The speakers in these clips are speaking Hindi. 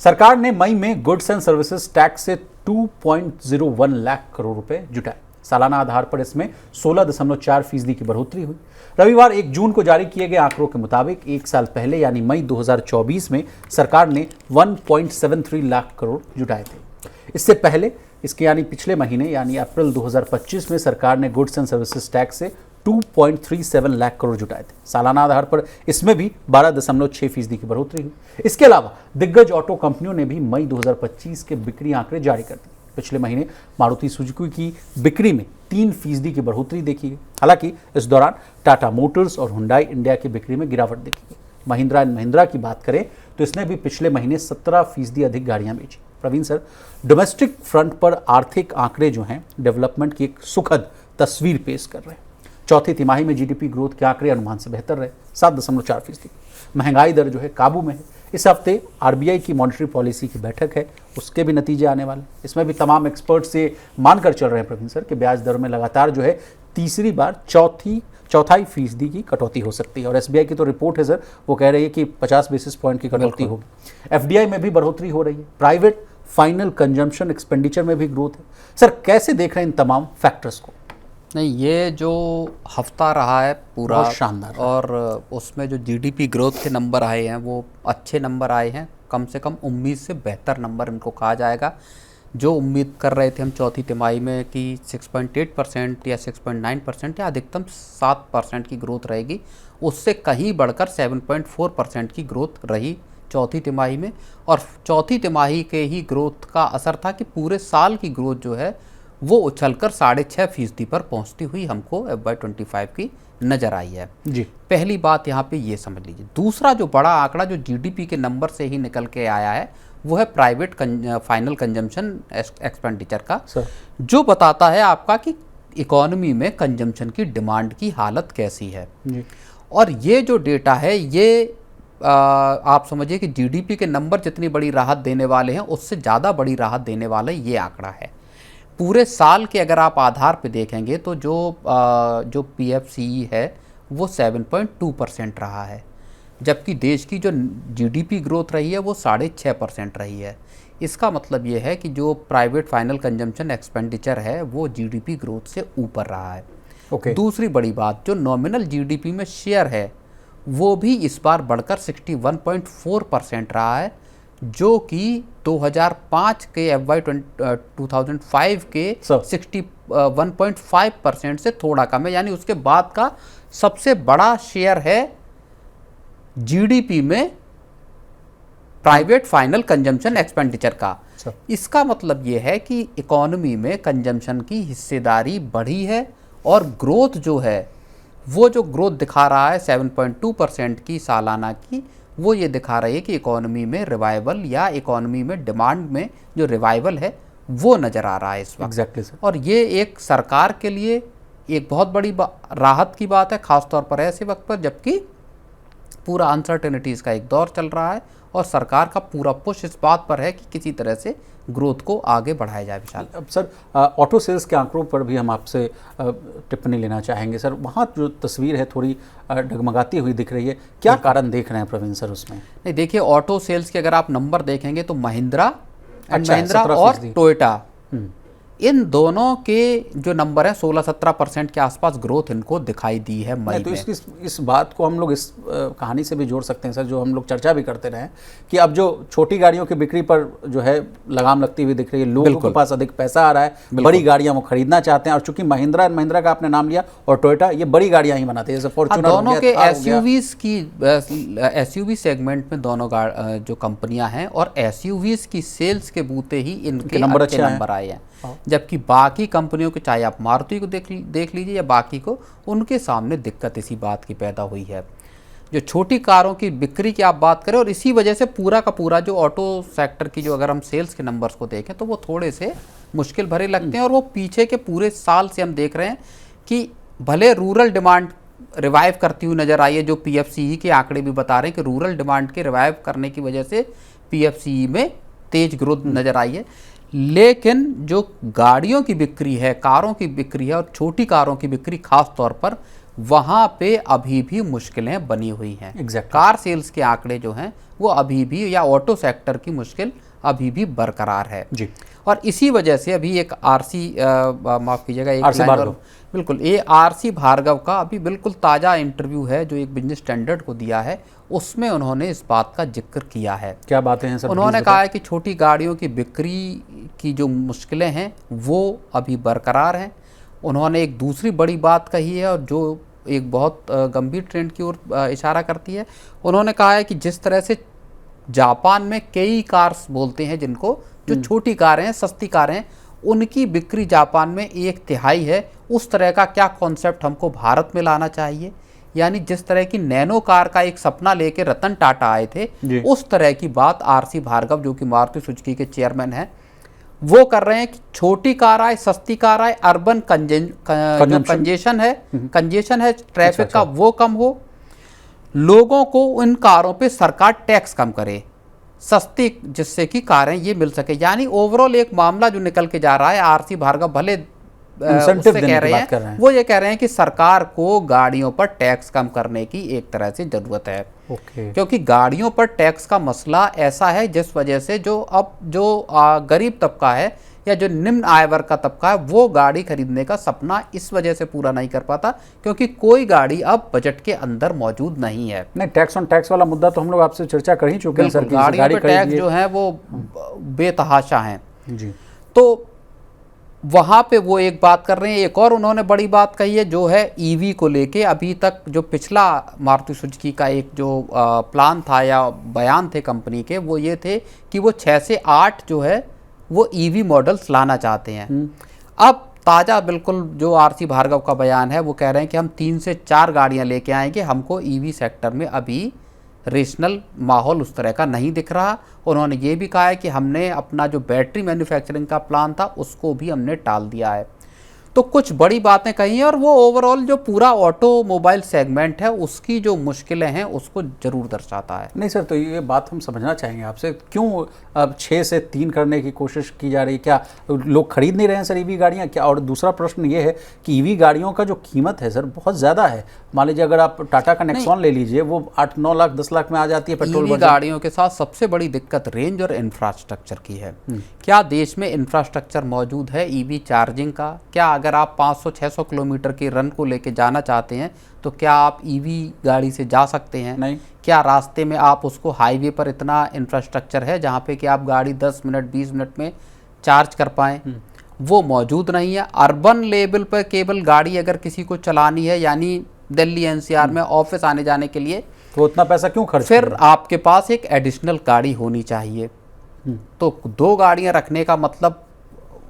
सरकार ने मई में गुड्स एंड सर्विसेज टैक्स से 2.01 लाख करोड़ रुपए जुटाए। सालाना आधार पर इसमें 16.4% की बढ़ोतरी हुई। रविवार 1 जून को जारी किए गए आंकड़ों के मुताबिक एक साल पहले यानी मई 2024 में सरकार ने 1.73 लाख करोड़ जुटाए थे। इससे पहले इसके यानी पिछले महीने यानी अप्रैल 2025 में सरकार ने गुड्स एंड सर्विसेज टैक्स से 2.37 लाख करोड़ जुटाए थे। सालाना आधार पर इसमें भी 12.6% की बढ़ोतरी हुई। इसके अलावा दिग्गज ऑटो कंपनियों ने भी मई 2025 के बिक्री आंकड़े जारी कर दिए। पिछले महीने मारुति सुजुकी की बिक्री में 3% की बढ़ोतरी देखी गई। हालांकि इस दौरान टाटा मोटर्स और हुंडई इंडिया की बिक्री में गिरावट देखी गई। महिंद्रा एंड महिंद्रा की बात करें तो इसने भी पिछले महीने 17% अधिक गाड़ियां बेची। प्रवीण सर, डोमेस्टिक फ्रंट पर आर्थिक आंकड़े जो हैं डेवलपमेंट की एक सुखद तस्वीर पेश कर रहे हैं। चौथी तिमाही में जीडीपी ग्रोथ के आंकड़े अनुमान से बेहतर रहे, 7.4%। महंगाई दर जो है काबू में है। इस हफ्ते आरबीआई की मॉनेटरी पॉलिसी की बैठक है, उसके भी नतीजे आने वाले। इसमें भी तमाम एक्सपर्ट्स से मानकर चल रहे हैं प्रवीण सर कि ब्याज दर में लगातार जो है तीसरी बार चौथाई फीसदी की कटौती हो सकती है। और एसबीआई की तो रिपोर्ट है सर, वो कह रही है कि 50 बेसिस पॉइंट की कटौती होगी। एफडीआई में भी बढ़ोतरी हो रही है। प्राइवेट फाइनल कंजम्पशन एक्सपेंडिचर में भी ग्रोथ है। सर, कैसे देख रहे हैं इन तमाम फैक्टर्स को? नहीं, ये जो हफ्ता रहा है पूरा शानदार, और उसमें जो जीडीपी ग्रोथ के नंबर आए हैं वो अच्छे नंबर आए हैं। कम से कम उम्मीद से बेहतर नंबर इनको कहा जाएगा। जो उम्मीद कर रहे थे हम चौथी तिमाही में कि 6.8% या 6.9% या अधिकतम 7% की ग्रोथ रहेगी, उससे कहीं बढ़कर 7.4% की ग्रोथ रही चौथी तिमाही में। और चौथी तिमाही के ही ग्रोथ का असर था कि पूरे साल की ग्रोथ जो है वो उछलकर 6.5% पर पहुंचती हुई हमको FY25 की नज़र आई है जी। पहली बात यहाँ पे ये समझ लीजिए। दूसरा जो बड़ा आंकड़ा जो जीडीपी के नंबर से ही निकल के आया है वो है प्राइवेट फाइनल कंजम्पशन एक्सपेंडिचर का, जो बताता है आपका कि इकोनॉमी में कंजम्पशन की डिमांड की हालत कैसी है जी। और ये जो डेटा है ये आप समझिए कि जीडीपी के नंबर जितनी बड़ी राहत देने वाले हैं उससे ज़्यादा बड़ी राहत देने वाला ये आंकड़ा है। पूरे साल के अगर आप आधार पे देखेंगे तो जो पीएफसीई है वो 7.2% रहा है, जबकि देश की जो जीडीपी ग्रोथ रही है वो 6.5% रही है। इसका मतलब ये है कि जो प्राइवेट फाइनल कंजम्पशन एक्सपेंडिचर है वो जीडीपी ग्रोथ से ऊपर रहा है। दूसरी बड़ी बात, जो नॉमिनल जीडीपी में शेयर है वो भी इस बार बढ़कर 61.4% रहा है, जो कि 2005 के FY2005 के 61.5% से थोड़ा कम है। यानी उसके बाद का सबसे बड़ा शेयर है जीडीपी में प्राइवेट फाइनल कंजम्पशन एक्सपेंडिचर का। इसका मतलब यह है कि इकोनॉमी में कंजम्पशन की हिस्सेदारी बढ़ी है और ग्रोथ जो है वो जो ग्रोथ दिखा रहा है 7.2% की सालाना की, वो ये दिखा रही है कि इकोनॉमी में रिवाइवल या इकोनॉमी में डिमांड में जो रिवाइवल है वो नज़र आ रहा है इस वक्त। Exactly sir. और ये एक सरकार के लिए एक बहुत बड़ी राहत की बात है, खासतौर पर ऐसे वक्त पर जबकि पूरा अनसर्टेनिटीज़ का एक दौर चल रहा है और सरकार का पूरा पुश इस बात पर है कि किसी तरह से ग्रोथ को आगे बढ़ाया जाए। विशाल, अब सर ऑटो सेल्स के आंकड़ों पर भी हम आपसे टिप्पणी लेना चाहेंगे। सर, वहाँ जो तस्वीर है थोड़ी डगमगाती हुई दिख रही है, क्या कारण देख रहे हैं प्रवीण सर उसमें? नहीं, देखिए ऑटो सेल्स के अगर आप नंबर देखेंगे तो महिंद्रा और टोयोटा इन दोनों के जो नंबर है 16-17% के आसपास ग्रोथ इनको दिखाई दी है मई तो में। इस बात को हम लोग इस कहानी से भी जोड़ सकते हैं सर, जो हम लोग चर्चा भी करते रहे कि अब जो छोटी गाड़ियों की बिक्री पर जो है लगाम लगती हुई दिख रही है, लोगों के पास अधिक पैसा आ रहा है, बड़ी गाड़ियां वो खरीदना चाहते हैं। और चूंकि महिंद्रा एंड महिंद्रा का आपने नाम लिया और टोयोटा, ये बड़ी गाड़ियां ही बनाते हैं, जैसे फॉर्च्यूनर। दोनों के एसयूवी सेगमेंट में दोनों जो कंपनियां हैं और एसयूवीज की सेल्स के बूते ही इनके नंबर अच्छे नंबर आए हैं, जबकि बाकी कंपनियों के, चाहे आप मारुति को देख लीजिए या बाकी को, उनके सामने दिक्कत इसी बात की पैदा हुई है। जो छोटी कारों की बिक्री की आप बात करें, और इसी वजह से पूरा का पूरा जो ऑटो सेक्टर की जो अगर हम सेल्स के नंबर्स को देखें तो वो थोड़े से मुश्किल भरे लगते हैं। और वो पीछे के पूरे साल से हम देख रहे हैं कि भले रूरल डिमांड रिवाइव करती हुई नज़र आई है, जो पीएफसीई के आंकड़े भी बता रहे हैं कि रूरल डिमांड के रिवाइव करने की वजह से पीएफसीई में तेज ग्रोथ नज़र आई है, लेकिन जो गाड़ियों की बिक्री है, कारों की बिक्री है और छोटी कारों की बिक्री खास तौर पर, वहाँ पे अभी भी मुश्किलें बनी हुई हैं। Exactly. कार सेल्स के आंकड़े जो हैं वो अभी भी, या ऑटो सेक्टर की मुश्किल अभी भी बरकरार है जी। और इसी वजह से अभी एक माफ़ कीजिएगा, एक आरसी लाइन और- भार्गव। बिल्कुल, ये आरसी भार्गव का अभी बिल्कुल ताज़ा इंटरव्यू है जो एक बिजनेस स्टैंडर्ड को दिया है, उसमें उन्होंने इस बात का जिक्र किया है। क्या बातें हैं सर? उन्होंने please कहा है कि छोटी गाड़ियों की बिक्री की जो मुश्किलें हैं वो अभी बरकरार हैं। उन्होंने एक दूसरी बड़ी बात कही है और जो एक बहुत गंभीर ट्रेंड की ओर इशारा करती है। उन्होंने कहा है कि जिस तरह से जापान में कई कार्स बोलते हैं जिनको, जो छोटी कारें हैं, सस्ती कारें हैं, उनकी बिक्री जापान में 1/3 है, उस तरह का क्या कॉन्सेप्ट हमको भारत में लाना चाहिए। यानी जिस तरह की नैनो कार का एक सपना लेके रतन टाटा आए थे, जी। उस तरह की बात आरसी भार्गव जो कि मारुति सुजुकी के चेयरमैन हैं वो कर रहे हैं कि छोटी कार आए, सस्ती कार आए, अर्बन कंजेशन है ट्रैफिक का वो कम हो, लोगों को उन कारों पे सरकार टैक्स कम करे, सस्ती जिससे कि कारें ये मिल सके। यानी ओवरऑल एक मामला जो निकल के जा रहा है, आरसी भार्गव भले इंसेंटिव उससे देने कह की रहे बात हैं, कर रहे हैं। वो ये कह रहे हैं कि सरकार को गाड़ियों पर टैक्स कम करने की एक तरह से जरूरत है। ओके। क्योंकि गाड़ियों पर टैक्स का मसला ऐसा है जिस वजह से जो गरीब तबका है या जो निम्न आय वर्ग का तबका है वो गाड़ी खरीदने का सपना इस वजह से पूरा नहीं कर पाता क्योंकि कोई गाड़ी अब बजट के अंदर मौजूद नहीं है। नहीं, टैक्स ऑन टैक्स वाला मुद्दा तो हम लोग आपसे चर्चा कर ही चुके हैं सर। बिल्कुल, गाड़ियों पर टैक्स जो है वो बेतहाशा हैं। जी। तो वहाँ पे वो एक बात कर रहे हैं। एक और उन्होंने बड़ी बात कही है जो है ईवी को लेके। अभी तक जो पिछला मारुति सुजुकी का एक जो प्लान था या बयान थे कंपनी के, वो ये थे कि वो 6 से 8 जो है वो ईवी मॉडल्स लाना चाहते हैं। अब ताज़ा बिल्कुल जो आरसी भार्गव का बयान है वो कह रहे हैं कि हम 3 से 4 गाड़ियाँ लेके आएंगे, हमको ईवी सेक्टर में अभी रेशनल माहौल उस तरह का नहीं दिख रहा। उन्होंने ये भी कहा है कि हमने अपना जो बैटरी मैन्युफैक्चरिंग का प्लान था उसको भी हमने टाल दिया है। तो कुछ बड़ी बातें कही हैं और वो ओवरऑल जो पूरा ऑटोमोबाइल सेगमेंट है उसकी जो मुश्किलें हैं उसको जरूर दर्शाता है। नहीं सर, तो ये बात हम समझना चाहेंगे आपसे, क्यों अब 6 से 3 करने की कोशिश की जा रही है? क्या लोग खरीद नहीं रहे हैं सर ईवी गाड़ियाँ क्या? और दूसरा प्रश्न ये है कि ईवी गाड़ियों का जो कीमत है सर बहुत ज़्यादा है। मान लीजिए अगर आप टाटा का नेक्सॉन ले लीजिए, वो 8-9 लाख 10 लाख में आ जाती है पेट्रोल ईवी गाड़ियों के साथ सबसे बड़ी दिक्कत रेंज और इंफ्रास्ट्रक्चर की है। क्या देश में इंफ्रास्ट्रक्चर मौजूद है ईवी चार्जिंग का? क्या अगर आप 500-600 किलोमीटर की रन को लेके जाना चाहते हैं तो क्या आप ईवी गाड़ी से जा सकते हैं? नहीं। क्या रास्ते में आप उसको हाईवे पर इतना इंफ्रास्ट्रक्चर है जहाँ पे कि आप गाड़ी 10 मिनट 20 मिनट में चार्ज कर पाएँ? वो मौजूद नहीं है। अर्बन लेवल पर केवल गाड़ी अगर किसी को चलानी है, यानी दिल्ली एनसीआर में ऑफिस आने जाने के लिए, तो उतना पैसा क्यों खर्च फिर करें? आपके पास एक एडिशनल गाड़ी होनी चाहिए। तो 2 गाड़ियां रखने का मतलब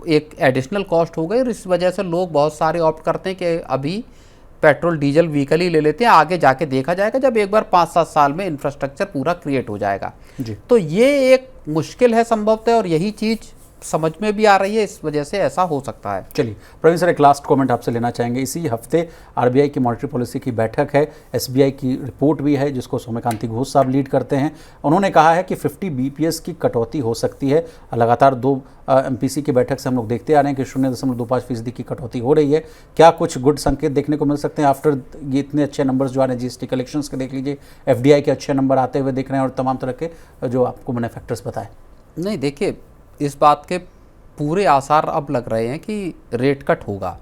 एक एडिशनल कॉस्ट हो गई और इस वजह से लोग बहुत सारे ऑप्ट करते हैं कि अभी पेट्रोल डीजल व्हीकल ही ले लेते हैं, आगे जाके देखा जाएगा जब एक बार 5-7 साल में इंफ्रास्ट्रक्चर पूरा क्रिएट हो जाएगा। जी। तो ये एक मुश्किल है संभवतः और यही चीज़ समझ में भी आ रही है, इस वजह से ऐसा हो सकता है। चलिए प्रवीण सर, एक लास्ट कमेंट आपसे लेना चाहेंगे। इसी हफ्ते आरबीआई की मॉनेटरी पॉलिसी की बैठक है, एसबीआई की रिपोर्ट भी है जिसको सौम्यकांति घोष साहब लीड करते हैं। उन्होंने कहा है कि 50 बीपीएस की कटौती हो सकती है। लगातार 2 एमपीसी की बैठक से हम लोग देखते आ रहे हैं कि 0.25% की कटौती हो रही है। क्या कुछ गुड संकेत देखने को मिल सकते हैं आफ्टर ये इतने अच्छे नंबर्स जो आ रहे हैं? जीएसटी कलेक्शंस के देख लीजिए, एफडीआई के अच्छे नंबर आते हुए दिख रहे हैं और तमाम तरह के जो आपको मैंने फैक्टर्स बताए। नहीं, देखिए इस बात के पूरे आसार अब लग रहे हैं कि रेट कट होगा।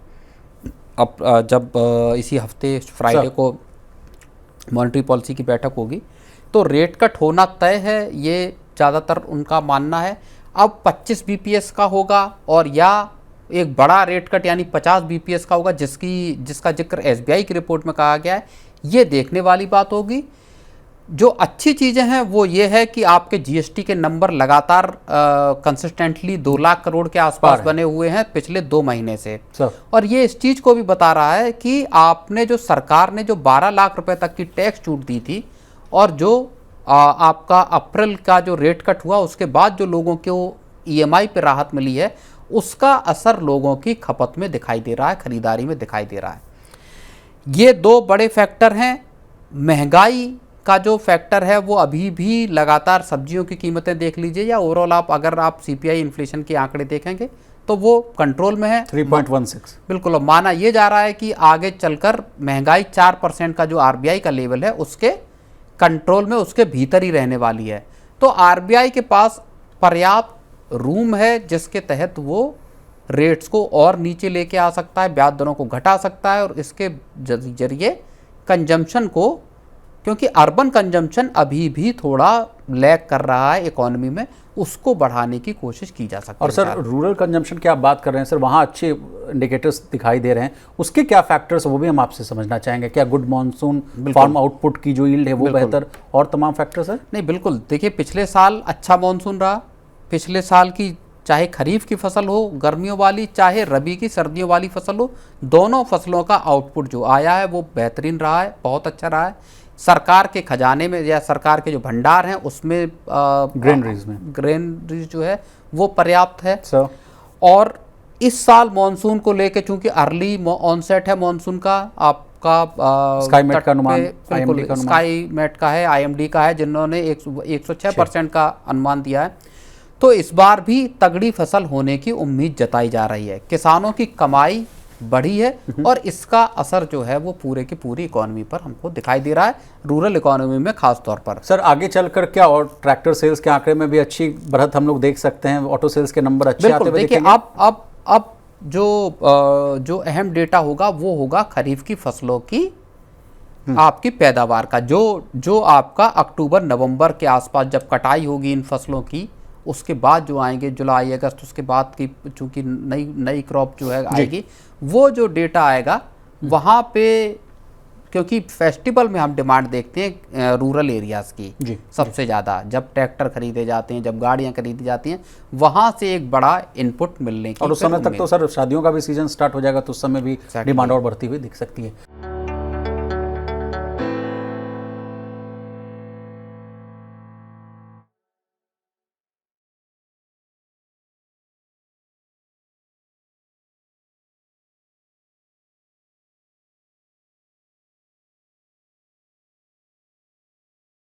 अब जब इसी हफ्ते फ्राइडे को मॉनेटरी पॉलिसी की बैठक होगी तो रेट कट होना तय है, ये ज़्यादातर उनका मानना है। अब 25 बीपीएस का होगा और या एक बड़ा रेट कट यानी 50 बीपीएस का होगा जिसका जिक्र एसबीआई की रिपोर्ट में कहा गया है, ये देखने वाली बात होगी। जो अच्छी चीज़ें हैं वो ये है कि आपके जीएसटी के नंबर लगातार कंसिस्टेंटली 2 लाख करोड़ के आसपास बने हुए हैं पिछले 2 महीने से। और ये इस चीज़ को भी बता रहा है कि आपने जो सरकार ने जो 12 लाख रुपए तक की टैक्स छूट दी थी और जो आपका अप्रैल का जो रेट कट हुआ उसके बाद जो लोगों को ईएमआई पे राहत मिली है उसका असर लोगों की खपत में दिखाई दे रहा है, खरीदारी में दिखाई दे रहा है। ये 2 बड़े फैक्टर हैं। महंगाई का जो फैक्टर है वो अभी भी लगातार, सब्जियों की कीमतें देख लीजिए या ओवरऑल अगर आप सीपीआई इन्फ्लेशन के आंकड़े देखेंगे तो वो कंट्रोल में है 3.16। बिल्कुल। और माना ये जा रहा है कि आगे चलकर महंगाई 4% का जो आरबीआई का लेवल है उसके कंट्रोल में, उसके भीतर ही रहने वाली है। तो आरबीआई के पास पर्याप्त रूम है जिसके तहत वो रेट्स को और नीचे लेके आ सकता है, ब्याज दरों को घटा सकता है और इसके जरिए कंजम्पशन को, क्योंकि अर्बन कंजम्पशन अभी भी थोड़ा लैग कर रहा है इकोनॉमी में, उसको बढ़ाने की कोशिश की जा सकती है। और सर रूरल कंजम्पशन की आप बात कर रहे हैं सर, वहाँ अच्छे इंडिकेटर्स दिखाई दे रहे हैं, उसके क्या फैक्टर्स वो भी हम आपसे समझना चाहेंगे। क्या गुड मॉनसून, फार्म आउटपुट की जो यील्ड है वो बेहतर, और तमाम फैक्टर्स है? नहीं बिल्कुल, देखिए पिछले साल अच्छा मॉनसून रहा। पिछले साल की चाहे खरीफ की फसल हो गर्मियों वाली, चाहे रबी की सर्दियों वाली फसल हो, दोनों फसलों का आउटपुट जो आया है वो बेहतरीन रहा है, बहुत अच्छा रहा है। सरकार के खजाने में या सरकार के जो भंडार हैं उसमें ग्रेनरीज जो है वो पर्याप्त है सर। और इस साल मॉनसून को लेके चूंकि अर्ली ऑनसेट है मॉनसून का, आपका स्काईमेट का अनुमान, स्काईमेट का है, आईएमडी का है, जिन्होंने 106% का अनुमान दिया है। तो इस बार भी तगड़ी फसल होने की उम्मीद जताई जा रही है। किसानों की कमाई बढ़ी है और इसका असर जो है वो पूरे की पूरी इकोनॉमी पर हमको दिखाई दे रहा है, रूरल इकोनॉमी में खास तौर पर। सर आगे चलकर क्या और ट्रैक्टर सेल्स के आंकड़े में भी अच्छी बढ़त हम लोग देख सकते हैं, ऑटो सेल्स के नंबर अच्छे आते हुए देखिए अब जो अहम डेटा होगा वो होगा खरीफ की फसलों की आपकी पैदावार का, जो आपका अक्टूबर नवंबर के आसपास जब कटाई होगी इन फसलों की, उसके बाद जो आएंगे जुलाई अगस्त, उसके बाद की चूंकि नई क्रॉप जो है आएगी, वो जो डेटा आएगा वहाँ पे, क्योंकि फेस्टिवल में हम डिमांड देखते हैं रूरल एरियाज़ की सबसे ज़्यादा, जब ट्रैक्टर खरीदे जाते हैं, जब गाड़ियाँ खरीदी जाती हैं, वहाँ से एक बड़ा इनपुट मिलने की। और उस समय तक तो सर शादियों का भी सीजन स्टार्ट हो जाएगा, तो उस समय भी डिमांड और बढ़ती हुई दिख सकती है।